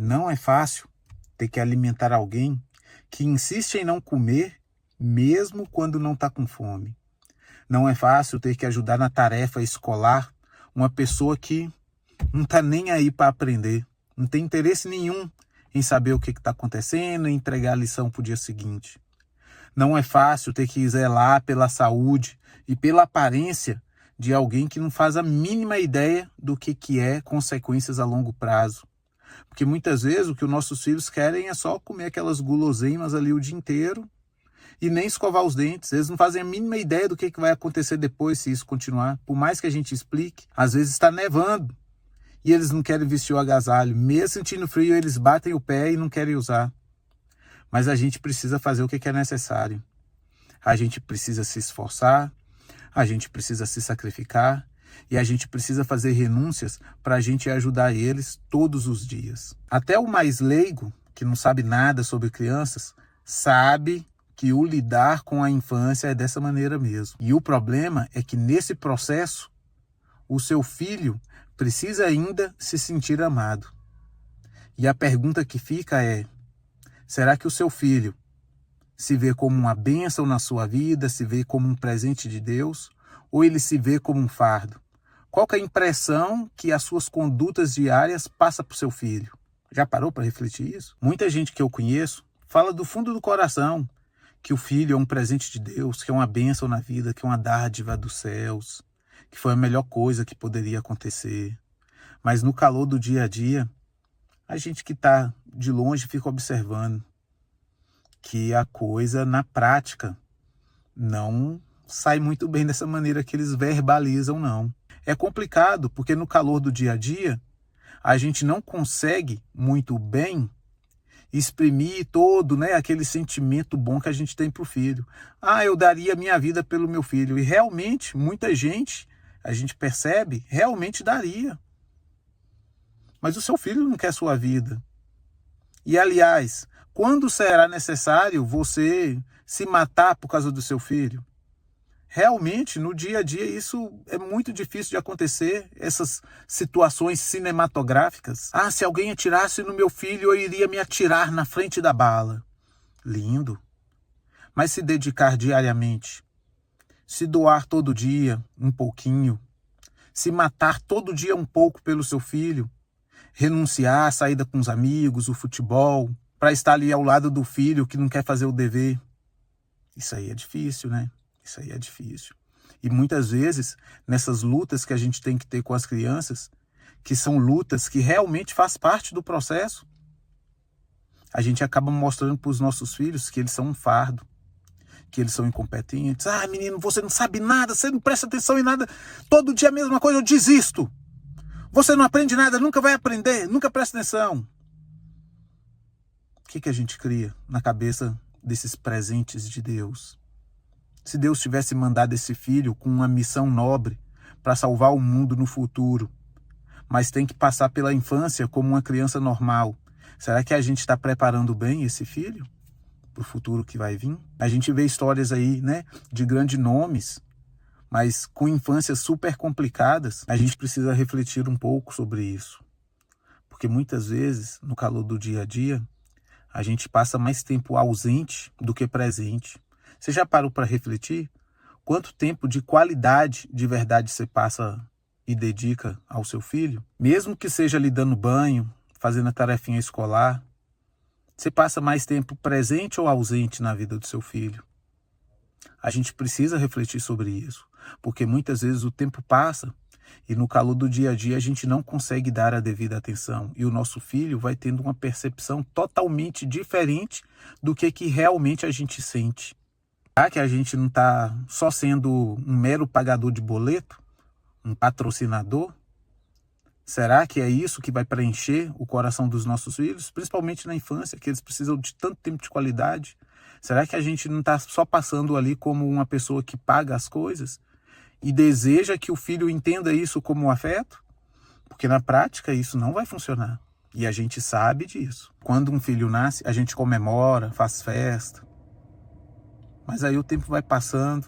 Não é fácil ter que alimentar alguém que insiste em não comer mesmo quando não está com fome. Não é fácil ter que ajudar na tarefa escolar uma pessoa que não está nem aí para aprender, não tem interesse nenhum em saber o que está acontecendo e entregar a lição para o dia seguinte. Não é fácil ter que zelar pela saúde e pela aparência de alguém que não faz a mínima ideia do que é consequências a longo prazo. Porque muitas vezes o que os nossos filhos querem é só comer aquelas guloseimas ali o dia inteiro e nem escovar os dentes. Eles não fazem a mínima ideia do que vai acontecer depois se isso continuar. Por mais que a gente explique, às vezes está nevando e eles não querem vestir o agasalho. Mesmo sentindo frio, eles batem o pé e não querem usar. Mas a gente precisa fazer o que é necessário. A gente precisa se esforçar, a gente precisa se sacrificar e a gente precisa fazer renúncias para a gente ajudar eles todos os dias. Até o mais leigo, que não sabe nada sobre crianças, sabe que o lidar com a infância é dessa maneira mesmo. E o problema é que nesse processo, o seu filho precisa ainda se sentir amado. E a pergunta que fica é: será que o seu filho se vê como uma bênção na sua vida, se vê como um presente de Deus, ou ele se vê como um fardo? Qual que é a impressão que as suas condutas diárias passam para o seu filho? Já parou para refletir isso? Muita gente que eu conheço fala do fundo do coração que o filho é um presente de Deus, que é uma bênção na vida, que é uma dádiva dos céus, que foi a melhor coisa que poderia acontecer. Mas no calor do dia a dia, a gente que está de longe fica observando que a coisa, na prática, não sai muito bem dessa maneira que eles verbalizam, não. É complicado, porque no calor do dia a dia, a gente não consegue muito bem exprimir todo, aquele sentimento bom que a gente tem para o filho. Eu daria minha vida pelo meu filho. E realmente, muita gente, a gente percebe, realmente daria. Mas o seu filho não quer sua vida. E, aliás, quando será necessário você se matar por causa do seu filho? Realmente, no dia a dia, isso é muito difícil de acontecer, essas situações cinematográficas. Se alguém atirasse no meu filho, eu iria me atirar na frente da bala. Lindo. Mas se dedicar diariamente, se doar todo dia um pouquinho, se matar todo dia um pouco pelo seu filho, renunciar à saída com os amigos, o futebol, para estar ali ao lado do filho que não quer fazer o dever. Isso aí é difícil, né? Isso aí é difícil. E muitas vezes, nessas lutas que a gente tem que ter com as crianças, que são lutas que realmente faz parte do processo, a gente acaba mostrando para os nossos filhos que eles são um fardo, que eles são incompetentes. Menino, você não sabe nada, você não presta atenção em nada, todo dia a mesma coisa, eu desisto. Você não aprende nada, nunca vai aprender, nunca presta atenção. O que a gente cria na cabeça desses presentes de Deus? Se Deus tivesse mandado esse filho com uma missão nobre para salvar o mundo no futuro, mas tem que passar pela infância como uma criança normal, será que a gente está preparando bem esse filho para o futuro que vai vir? A gente vê histórias aí, de grandes nomes, mas com infâncias super complicadas. A gente precisa refletir um pouco sobre isso. Porque muitas vezes, no calor do dia a dia, a gente passa mais tempo ausente do que presente. Você já parou para refletir quanto tempo de qualidade de verdade você passa e dedica ao seu filho? Mesmo que seja lhe dando banho, fazendo a tarefinha escolar, você passa mais tempo presente ou ausente na vida do seu filho? A gente precisa refletir sobre isso, porque muitas vezes o tempo passa e no calor do dia a dia a gente não consegue dar a devida atenção e o nosso filho vai tendo uma percepção totalmente diferente do que realmente a gente sente. Será que a gente não está só sendo um mero pagador de boleto? Um patrocinador? Será que é isso que vai preencher o coração dos nossos filhos? Principalmente na infância, que eles precisam de tanto tempo de qualidade. Será que a gente não está só passando ali como uma pessoa que paga as coisas? E deseja que o filho entenda isso como um afeto? Porque na prática isso não vai funcionar. E a gente sabe disso. Quando um filho nasce, a gente comemora, faz festa. Mas aí o tempo vai passando.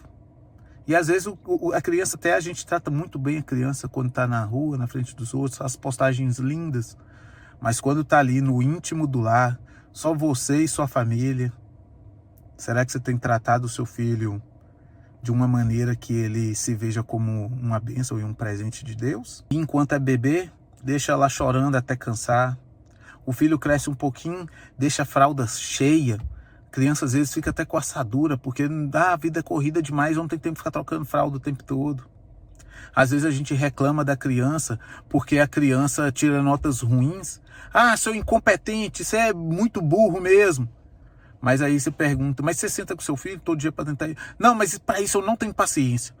E às vezes a criança, até a gente trata muito bem a criança quando está na rua, na frente dos outros, faz postagens lindas. Mas quando está ali no íntimo do lar, só você e sua família, será que você tem tratado o seu filho de uma maneira que ele se veja como uma bênção e um presente de Deus? E enquanto é bebê, deixa lá chorando até cansar. O filho cresce um pouquinho, deixa a fralda cheia. A criança às vezes fica até com assadura, porque a vida é corrida demais, não tem tempo de ficar trocando fralda o tempo todo. Às vezes a gente reclama da criança porque a criança tira notas ruins. Ah, seu incompetente, você é muito burro mesmo. Mas aí você pergunta, mas você senta com seu filho todo dia para tentar... Não, mas para isso eu não tenho paciência.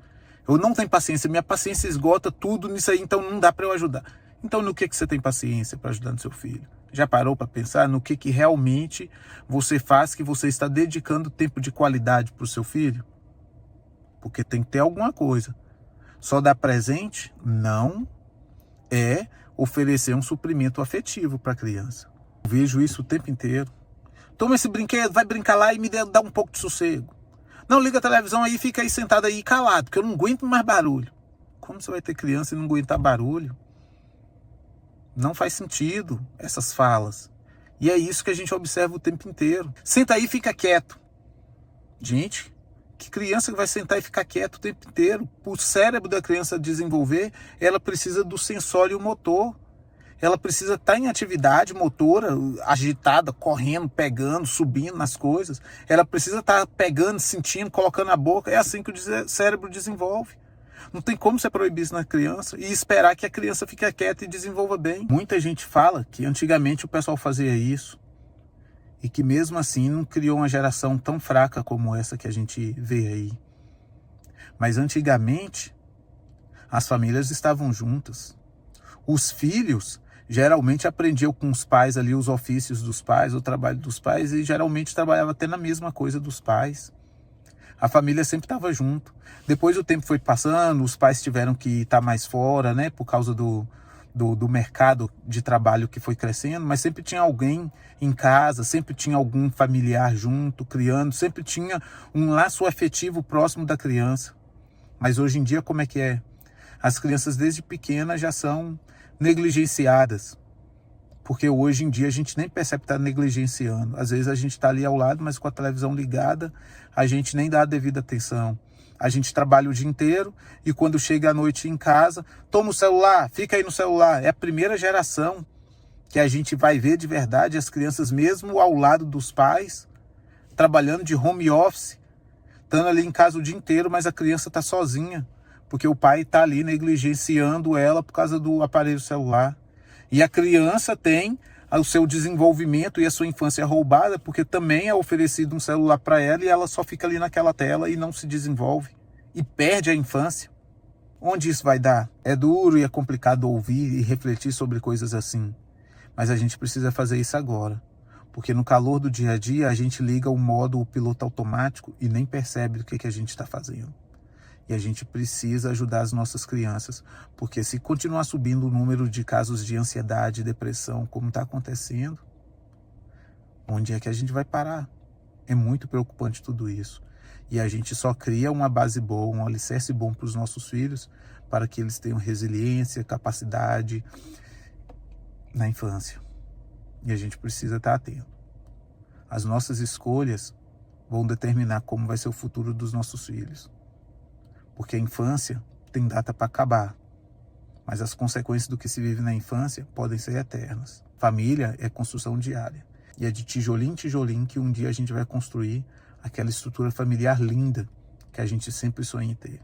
Eu não tenho paciência, minha paciência esgota tudo nisso aí, então não dá para eu ajudar. Então no que você tem paciência para ajudar no seu filho? Já parou para pensar no que realmente você faz, que você está dedicando tempo de qualidade para o seu filho? Porque tem que ter alguma coisa. Só dar presente não é oferecer um suprimento afetivo para a criança. Eu vejo isso o tempo inteiro. Toma esse brinquedo, vai brincar lá e me dá um pouco de sossego. Não, liga a televisão aí, fica aí sentado aí calado, porque eu não aguento mais barulho. Como você vai ter criança e não aguentar barulho? Não faz sentido essas falas. E é isso que a gente observa o tempo inteiro. Senta aí e fica quieto. Gente, que criança que vai sentar e ficar quieto o tempo inteiro? O cérebro da criança desenvolver, ela precisa do sensório motor. Ela precisa estar em atividade motora, agitada, correndo, pegando, subindo nas coisas. Ela precisa estar pegando, sentindo, colocando na boca. É assim que o cérebro desenvolve. Não tem como você proibir isso na criança e esperar que a criança fique quieta e desenvolva bem. Muita gente fala que antigamente o pessoal fazia isso e que mesmo assim não criou uma geração tão fraca como essa que a gente vê aí. Mas antigamente as famílias estavam juntas. Os filhos geralmente aprendiam com os pais ali os ofícios dos pais, o trabalho dos pais, e geralmente trabalhava até na mesma coisa dos pais. A família sempre estava junto. Depois o tempo foi passando, os pais tiveram que estar mais fora, né, por causa do mercado de trabalho que foi crescendo, mas sempre tinha alguém em casa, sempre tinha algum familiar junto, criando, sempre tinha um laço afetivo próximo da criança. Mas hoje em dia como é que é? As crianças desde pequenas já são negligenciadas, porque hoje em dia a gente nem percebe que está negligenciando. Às vezes a gente está ali ao lado, mas com a televisão ligada, a gente nem dá a devida atenção. A gente trabalha o dia inteiro e quando chega à noite em casa, toma o celular, fica aí no celular. É a primeira geração que a gente vai ver de verdade as crianças mesmo ao lado dos pais, trabalhando de home office, estando ali em casa o dia inteiro, mas a criança está sozinha, porque o pai está ali negligenciando ela por causa do aparelho celular. E a criança tem o seu desenvolvimento e a sua infância roubada, porque também é oferecido um celular para ela e ela só fica ali naquela tela e não se desenvolve. E perde a infância. Onde isso vai dar? É duro e é complicado ouvir e refletir sobre coisas assim. Mas a gente precisa fazer isso agora. Porque no calor do dia a dia a gente liga o modo piloto automático e nem percebe o que a gente está fazendo. E a gente precisa ajudar as nossas crianças, porque se continuar subindo o número de casos de ansiedade e depressão, como está acontecendo, onde é que a gente vai parar? É muito preocupante tudo isso. E a gente só cria uma base boa, um alicerce bom para os nossos filhos, para que eles tenham resiliência, capacidade na infância. E a gente precisa estar atento. As nossas escolhas vão determinar como vai ser o futuro dos nossos filhos. Porque a infância tem data para acabar, mas as consequências do que se vive na infância podem ser eternas. Família é construção diária, e é de tijolinho em tijolinho que um dia a gente vai construir aquela estrutura familiar linda que a gente sempre sonha em ter.